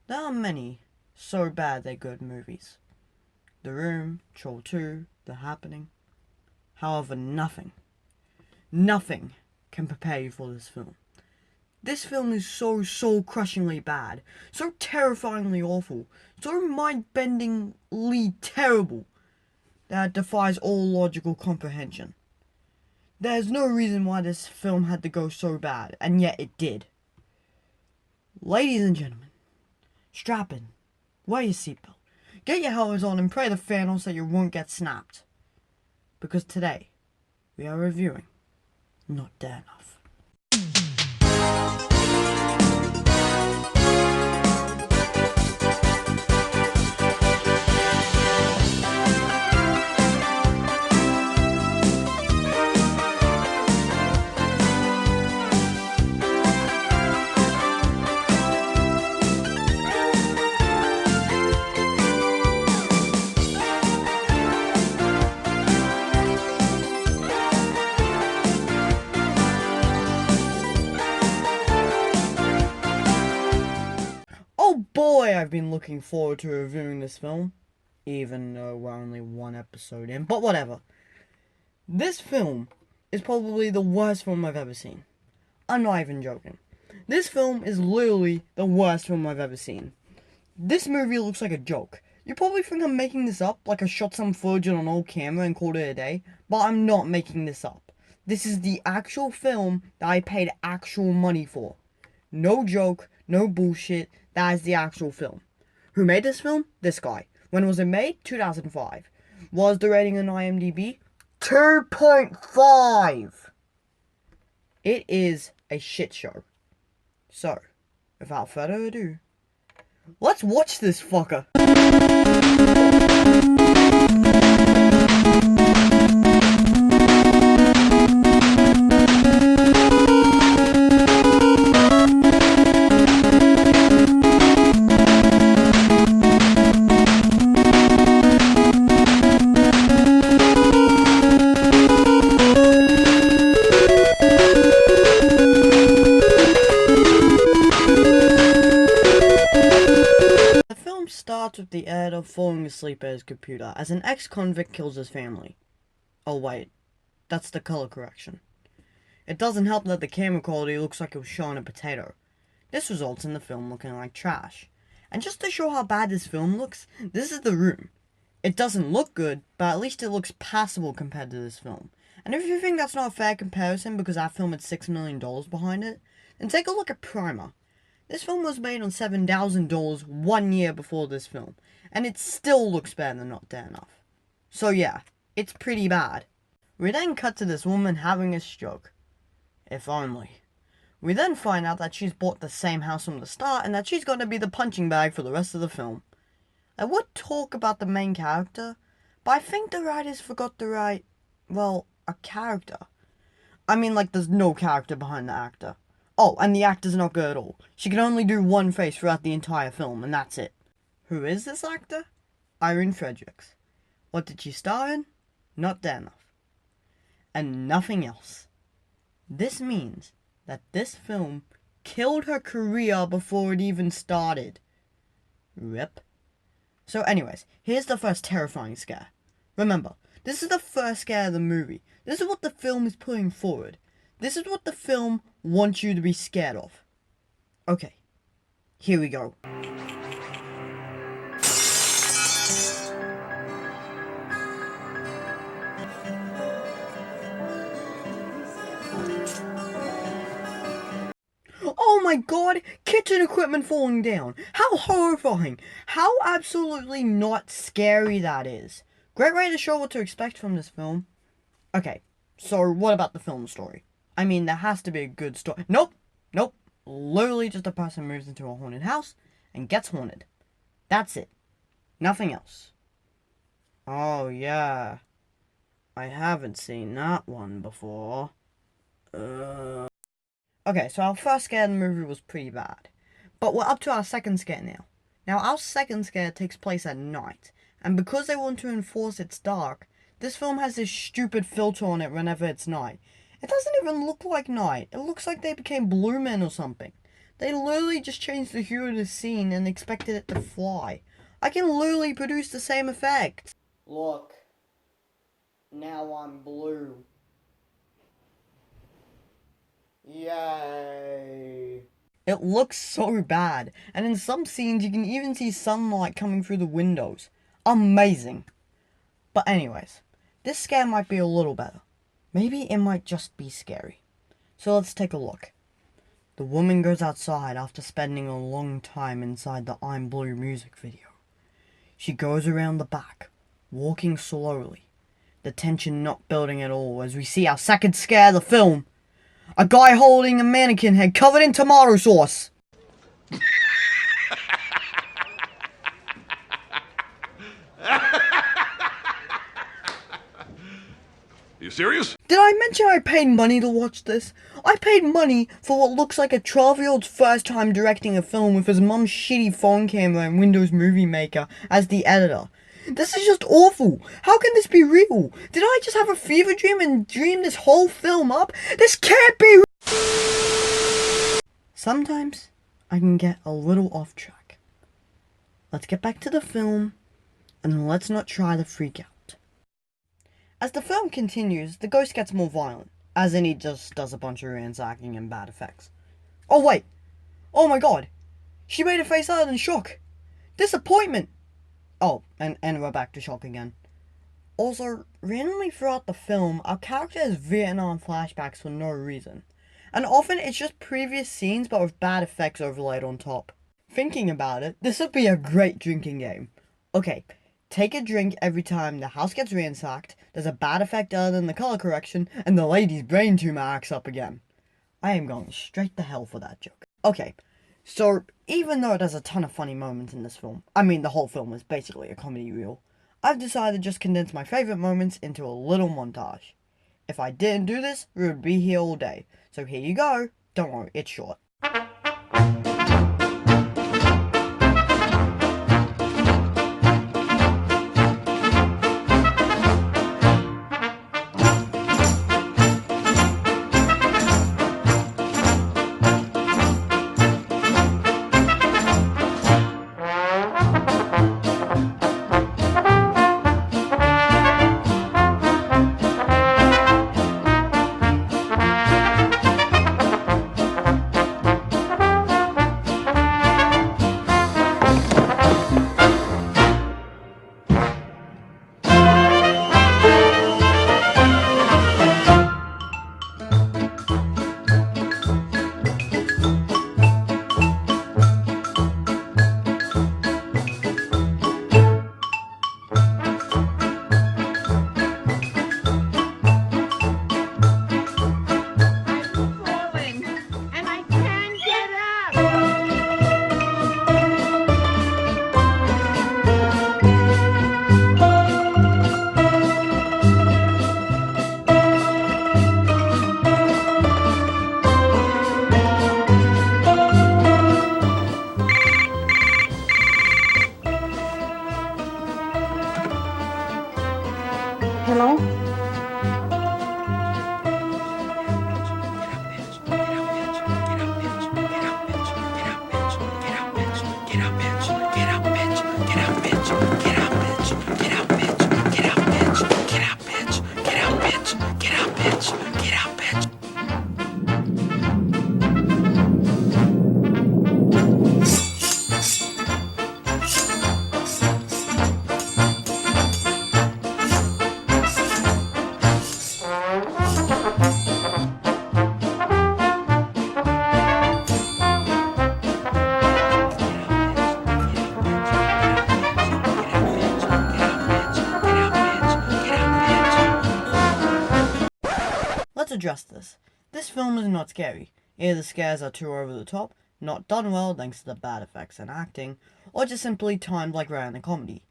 There are many so bad they're good movies. The Room, Troll 2, The Happening. However, nothing can prepare you for this film. This film is so soul-crushingly bad, so terrifyingly awful, so mind-bendingly terrible that it defies all logical comprehension. There's no reason why this film had to go so bad, and yet it did. Ladies and gentlemen, strap in, wear your seatbelt, get your helmets on, and pray to Thanos that you won't get snapped. Because today, we are reviewing Not Dare Enough. Oh boy, I've been looking forward to reviewing this film, even though we're only one episode in, but whatever. This film is probably the worst film I've ever seen. I'm not even joking. This film is literally the worst film I've ever seen. This movie looks like a joke. You probably think I'm making this up, like I shot some footage on an old camera and called it a day, but I'm not making this up. This is the actual film that I paid actual money for. No joke, no bullshit, that is the actual film. Who made this film? This guy. When was it made? 2005. Was the rating on IMDb? 2.5! It is a shit show. So, without further ado, let's watch this fucker! The film starts with the editor falling asleep at his computer as an ex-convict kills his family. Oh wait, that's the color correction. It doesn't help that the camera quality looks like it was shot on a potato. This results in the film looking like trash. And just to show how bad this film looks, this is The Room. It doesn't look good, but at least it looks passable compared to this film. And if you think that's not a fair comparison because that film had $6 million behind it, then take a look at Primer. This film was made on $7,000 1 year before this film, and it still looks better than Not Dare Enough. So yeah, it's pretty bad. We then cut to this woman having a stroke. If only. We then find out that she's bought the same house from the start and that she's going to be the punching bag for the rest of the film. I would talk about the main character, but I think the writers forgot to write, well, a character. I mean, like, there's no character behind the actor. Oh, and the actor's not good at all. She can only do one face throughout the entire film, and that's it. Who is this actor? Irene Fredericks. What did she star in? Not Dare Enough. And nothing else. This means that this film killed her career before it even started. Rip. So anyways, here's the first terrifying scare. Remember, this is the first scare of the movie. This is what the film is putting forward. This is what the film wants you to be scared of. Okay, here we go. Oh my god, kitchen equipment falling down. How horrifying. How absolutely not scary that is. Great way to show what to expect from this film. Okay, so what about the film story? I mean, there has to be a good story. Nope. Literally just a person moves into a haunted house and gets haunted. That's it. Nothing else. Oh yeah. I haven't seen that one before. Okay, so our first scare in the movie was pretty bad. But we're up to our second scare now. Now, our second scare takes place at night. And because they want to enforce it's dark, this film has this stupid filter on it whenever it's night. It doesn't even look like night. It looks like they became blue men or something. They literally just changed the hue of the scene and expected it to fly. I can literally produce the same effect. Look. Now I'm blue. Yay. It looks so bad, and in some scenes you can even see sunlight coming through the windows. Amazing. But anyways, this scare might be a little better. Maybe it might just be scary. So let's take a look. The woman goes outside after spending a long time inside the I'm Blue music video. She goes around the back, walking slowly. The tension not building at all as we see our second scare of the film. A guy holding a mannequin head covered in tomato sauce. You serious? Did I mention I paid money to watch this? I paid money for what looks like a 12-year-old's first time directing a film with his mum's shitty phone camera and Windows Movie Maker as the editor. This is just awful. How can this be real? Did I just have a fever dream and dream this whole film up? This can't be Sometimes I can get a little off track. Let's get back to the film and let's not try to freak out. As the film continues, the ghost gets more violent, as in he just does a bunch of ransacking and bad effects. Oh wait! Oh my god! She made a face other than shock! Disappointment! Oh, and we're back to shock again. Also, randomly throughout the film, our character has Vietnam flashbacks for no reason. And often it's just previous scenes but with bad effects overlaid on top. Thinking about it, this would be a great drinking game. Okay, take a drink every time the house gets ransacked, there's a bad effect other than the color correction, and the lady's brain tumor acts up again. I am going straight to hell for that joke. Okay, so even though there's a ton of funny moments in this film, I mean the whole film is basically a comedy reel, I've decided to just condense my favorite moments into a little montage. If I didn't do this, we would be here all day. So here you go. Don't worry, it's short. Hello? Let's address this. This film is not scary. Either the scares are too over the top, not done well thanks to the bad effects and acting, or just simply timed like round comedy.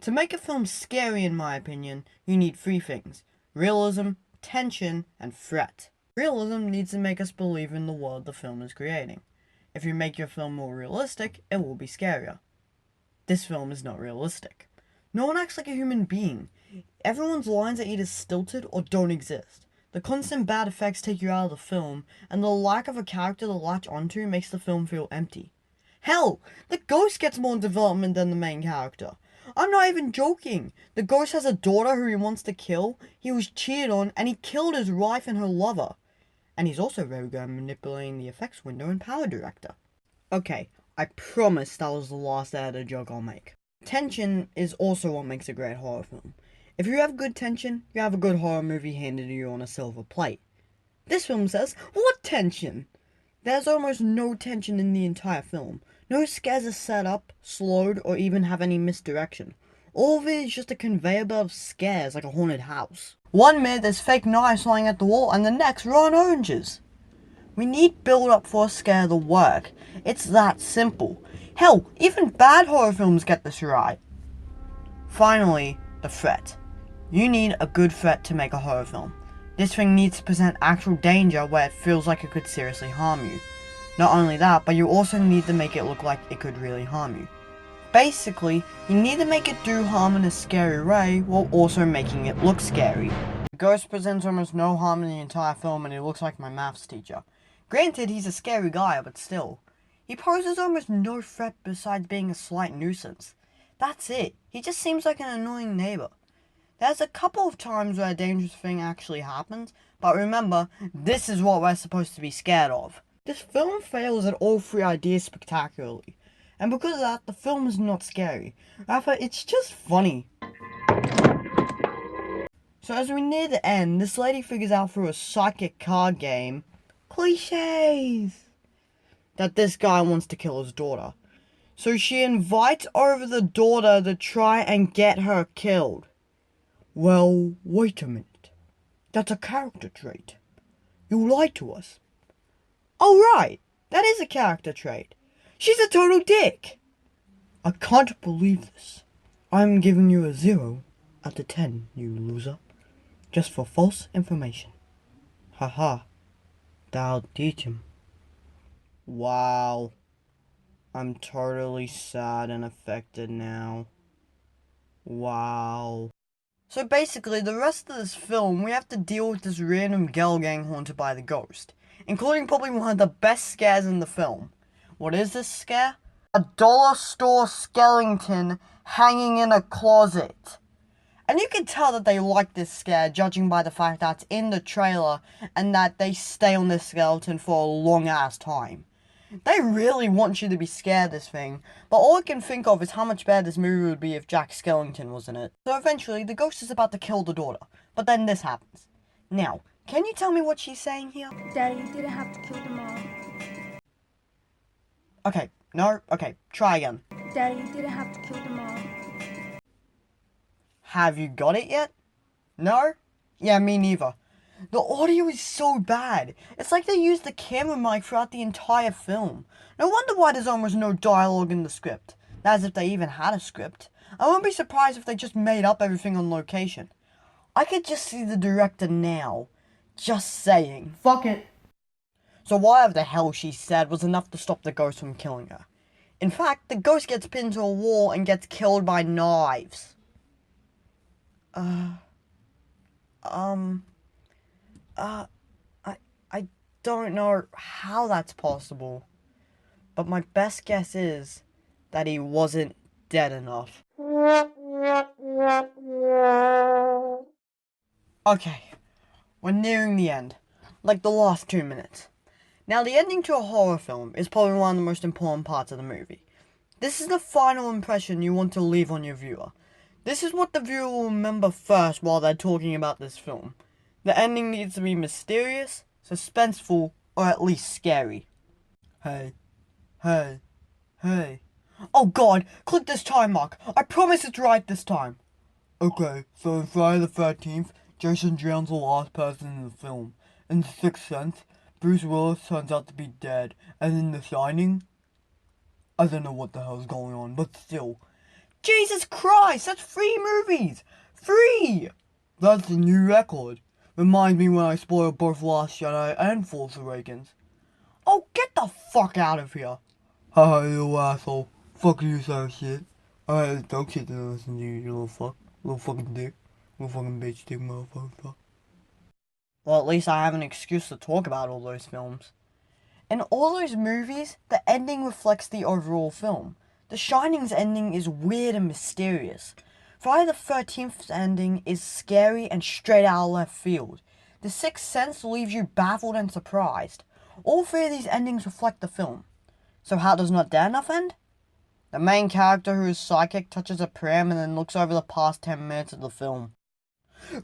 To make a film scary, in my opinion, you need three things: realism, tension, and threat. Realism needs to make us believe in the world the film is creating. If you make your film more realistic, it will be scarier. This film is not realistic. No one acts like a human being. Everyone's lines are either stilted or don't exist. The constant bad effects take you out of the film, and the lack of a character to latch onto makes the film feel empty. Hell, the ghost gets more development than the main character. I'm not even joking. The ghost has a daughter who he wants to kill, he was cheated on, and he killed his wife and her lover. And he's also very good at manipulating the effects window and power director. Okay, I promise that was the last edited joke I'll make. Tension is also what makes a great horror film. If you have good tension, you have a good horror movie handed to you on a silver plate. This film says, what tension? There's almost no tension in the entire film. No scares are set up, slowed, or even have any misdirection. All of it is just a conveyor belt of scares like a haunted house. 1 minute there's fake knives flying at the wall, and the next raw oranges. We need build up for a scare to work. It's that simple. Hell, even bad horror films get this right. Finally, the threat. You need a good threat to make a horror film. This thing needs to present actual danger where it feels like it could seriously harm you. Not only that, but you also need to make it look like it could really harm you. Basically, you need to make it do harm in a scary way while also making it look scary. The ghost presents almost no harm in the entire film and he looks like my maths teacher. Granted, he's a scary guy, but still. He poses almost no threat besides being a slight nuisance. That's it. He just seems like an annoying neighbor. There's a couple of times where a dangerous thing actually happens, but remember, this is what we're supposed to be scared of. This film fails at all three ideas spectacularly, and because of that, the film is not scary. Rather, it's just funny. So as we near the end, this lady figures out through a psychic card game, cliches, that this guy wants to kill his daughter. So she invites over the daughter to try and get her killed. Well, wait a minute. That's a character trait. You lied to us. Oh right, that is a character trait. She's a total dick. I can't believe this. I'm giving you a 0 out of 10, you loser. Just for false information. Haha. That'll teach him. Wow. I'm totally sad and affected now. Wow. So basically, the rest of this film, we have to deal with this random girl gang haunted by the ghost. Including probably one of the best scares in the film. What is this scare? A dollar store skeleton hanging in a closet. And you can tell that they like this scare, judging by the fact that it's in the trailer, and that they stay on this skeleton for a long ass time. They really want you to be scared of this thing, but all I can think of is how much better this movie would be if Jack Skellington was in it. So eventually, the ghost is about to kill the daughter, but then this happens. Now, can you tell me what she's saying here? Daddy didn't have to kill the mom. Okay, no, okay, try again. Daddy didn't have to kill the mom. Have you got it yet? No? Yeah, me neither. The audio is so bad. It's like they used the camera mic throughout the entire film. No wonder why there's almost no dialogue in the script. As if they even had a script. I wouldn't be surprised if they just made up everything on location. I could just see the director now. Just saying. Fuck it. So whatever the hell she said was enough to stop the ghost from killing her. In fact, the ghost gets pinned to a wall and gets killed by knives. I don't know how that's possible. But my best guess is that he wasn't dead enough. Okay, we're nearing the end. Like the last 2 minutes. Now, the ending to a horror film is probably one of the most important parts of the movie. This is the final impression you want to leave on your viewer. This is what the viewer will remember first while they're talking about this film. The ending needs to be mysterious, suspenseful, or at least scary. Hey. Oh god, click this time mark. I promise it's right this time. Okay, so on Friday the 13th, Jason drowns the last person in the film. In The Sixth Sense, Bruce Willis turns out to be dead. And in The Shining, I don't know what the hell's going on, but still. Jesus Christ, that's 3 movies! 3! That's a new record. Reminds me when I spoiled both Last Jedi and Force Awakens. Oh, get the fuck out of here. Haha, you little asshole. Fuck you, son of shit. Alright, don't shit to listen to you, you little fuck. Little fucking dick. Little fucking bitch dick, motherfucker. Well, at least I have an excuse to talk about all those films. In all those movies, the ending reflects the overall film. The Shining's ending is weird and mysterious. Friday the 13th's ending is scary and straight out of left field. The Sixth Sense leaves you baffled and surprised. All three of these endings reflect the film. So how does Not Dead Enough end? The main character, who is psychic, touches a pram and then looks over the past 10 minutes of the film.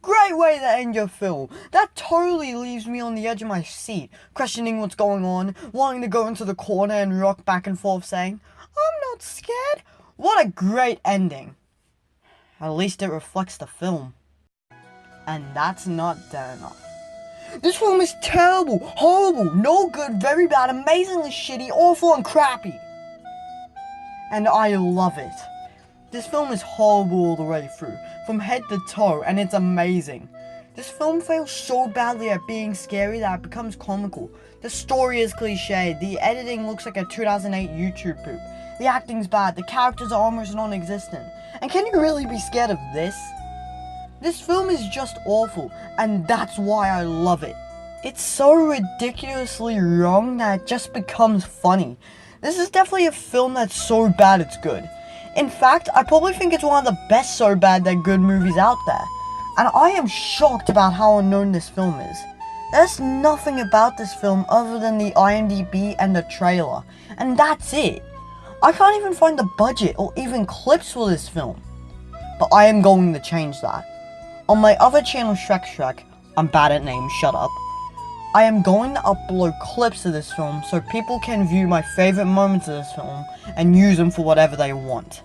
Great way to end your film. That totally leaves me on the edge of my seat, questioning what's going on, wanting to go into the corner and rock back and forth saying, I'm not scared. What a great ending. At least it reflects the film. And that's not dead enough. This film is terrible, horrible, no good, very bad, amazingly shitty, awful and crappy. And I love it. This film is horrible all the way through, from head to toe, and it's amazing. This film fails so badly at being scary that it becomes comical. The story is cliched, the editing looks like a 2008 YouTube poop, the acting's bad, the characters are almost non-existent. And can you really be scared of this? This film is just awful, and that's why I love it. It's so ridiculously wrong that it just becomes funny. This is definitely a film that's so bad it's good. In fact, I probably think it's one of the best so bad they're good movies out there. And I am shocked about how unknown this film is. There's nothing about this film other than the IMDb and the trailer, and that's it. I can't even find the budget or even clips for this film. But I am going to change that. On my other channel, Shrek, I'm bad at names, shut up. I am going to upload clips of this film so people can view my favorite moments of this film and use them for whatever they want.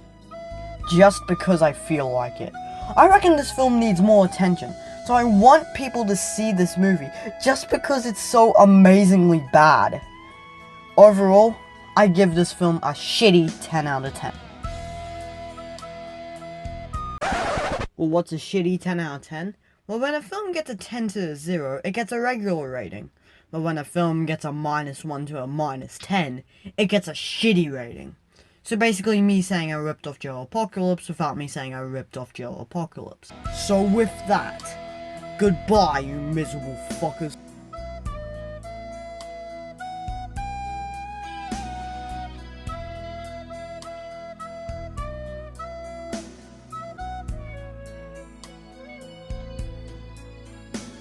Just because I feel like it. I reckon this film needs more attention, so I want people to see this movie just because it's so amazingly bad. Overall, I give this film a shitty 10 out of 10. Well, what's a shitty 10 out of 10? Well, when a film gets a 10 to a 0, it gets a regular rating. But when a film gets a -1 to a -10, it gets a shitty rating. So basically me saying I ripped off Joe Apocalypse without me saying I ripped off Joe Apocalypse. So with that, goodbye you miserable fuckers.